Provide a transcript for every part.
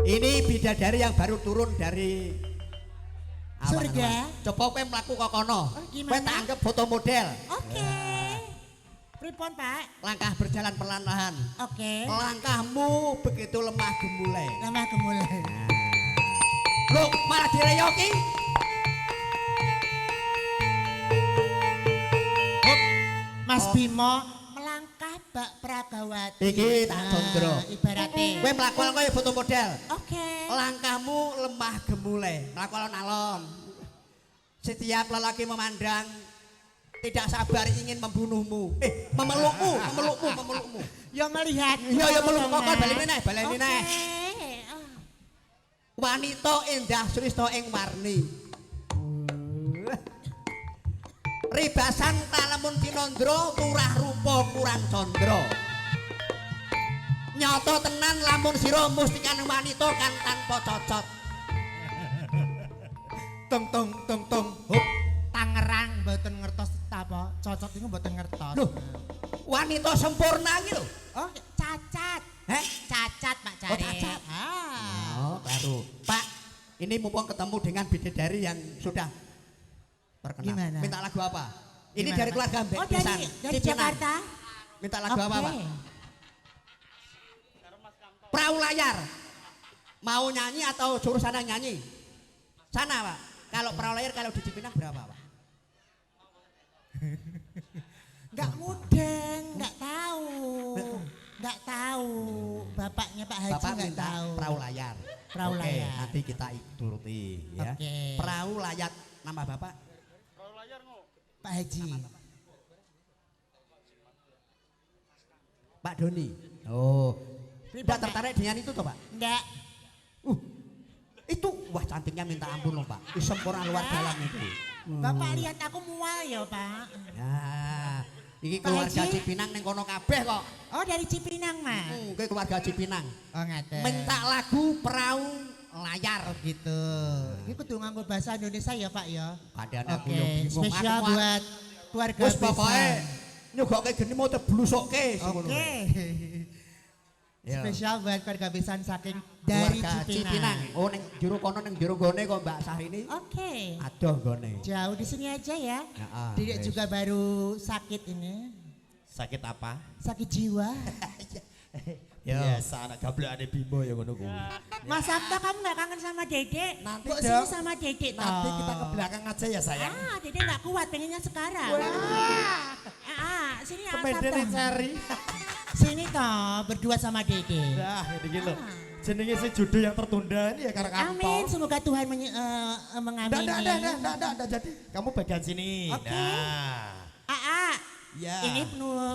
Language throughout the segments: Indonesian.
Ini bidadari yang baru turun dari surga. Coba kowe mlaku kok kono. Kowe tak anggap foto model. Oke. Pripun, Pak? Langkah berjalan perlahan-lahan. Oke. Langkahmu begitu lemah gemulai. Lemah gemulai. Loh, malah direyoki. Mas Bimo melangkah Mbak Pragawati. Iki tak condro. Ibarate. Kowe mlaku koyo foto model. Oke. Langkahmu lemah gemulai. Mlaku alon-alon. Setiap lelaki memandang tidak sabar ingin membunuhmu. Memelukmu. Ya melihat. Ya meluk kok baleni neh. Wanita endah srista ing warni. Ribasan kalamun pinandra turah rupa kurang candra. Nyata tenan lamun sira mustikan wanita kan tanpa cocot. Tung. Hup. Tangerang mboten ngertos apa cocot niku mboten ngertos. Loh, wanita sempurna iki lho. Oh, cacat. Cacat Pak Cari. Oh, cacat. Ah. Oh, baru. Pak, ini mumpung ketemu dengan bidadari yang sudah terkenal. Gimana? Minta lagu apa? Ini Gimana, dari keluarga Mbak. Oh, dari Jakarta. Minta lagu apa, Pak? Okay. Perahu layar. Mau nyanyi atau suruh sana nyanyi? Sana, Pak. Kalau perahu layar kalau di Cipinang berapa, Pak? Enggak mudeng, enggak tahu. Enggak tahu. Bapaknya Pak Haji Bapak enggak minta tahu. perahu layar. Perahu Oke, layar. nanti kita turuti ya. Oke. Perahu layar nama Bapak? Pak Haji. Pak Doni. Oh. Tidak tertarik dengan itu toh, Pak? Enggak. Itu wah cantiknya minta ampun loh, Pak. Sempurna luar dalam itu. Bapak lihat aku mual ya, Pak. Nah, iki Pak keluarga Haji? Cipinang ning kono kabeh kok. Oh, dari Cipinang, Mas. Iki keluarga Cipinang. Oh, ngaten. Minta lagu perahu layar. Oh, gitu. Ini kudu nganggo bahasa Indonesia ya, Pak ya. Kadang aku Oke, yo bingung. spesial Aku buat keluarga wis pokoke besar. nyogoke geni mau teblusokke ngono. Oke. Ya. Spesial buat keluarga besar saking dari Keluarga Cipinang. Oh ning jero kono ning jero gone kok Mbak Syahrini. Oke. Adoh gone. Jauh di sini aja ya. Heeh. Dedek juga baru sakit ini. Sakit apa? Sakit jiwa. Yo. Biasa anak gablekane Bimo ya ngono kuwi. Mas Sabta kamu gak kangen sama Dedek? Nanti Kok dong. sini sama Dedek toh? Nanti kita ke belakang aja ya sayang. Dedek gak kuat pengennya sekarang. Sini Kemedene Sabta. cari. Sini toh berdua sama Dedek. Nah, ini lho. Jenenge si judul yang tertunda ini ya karena kantor. Amin, semoga Tuhan mengamini. Nggak jadi. Kamu bagian sini. Oke. Nah. Ya. Ini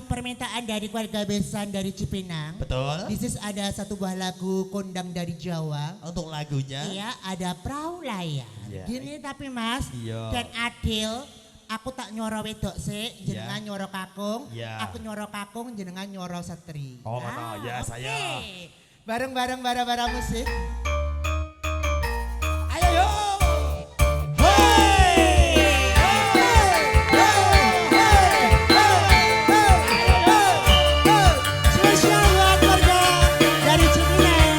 permintaan dari keluarga besan dari Cipinang. Betul. This is ada satu buah lagu kondang dari Jawa. Untuk lagunya. Iya, ada perahu layar. Iya. Gini tapi Mas Iya. dan Adil, aku tak nyoro wedok sih, jenengan Iya. nyoro kakung. Iya. Aku nyoro kakung, jenengan nyoro setri. Oh, mana? Ya, oke. saya. Bareng-bareng bara-bara musik. Ayo yo. Spesial buat keluarga dari Cipinang.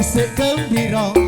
isik gembira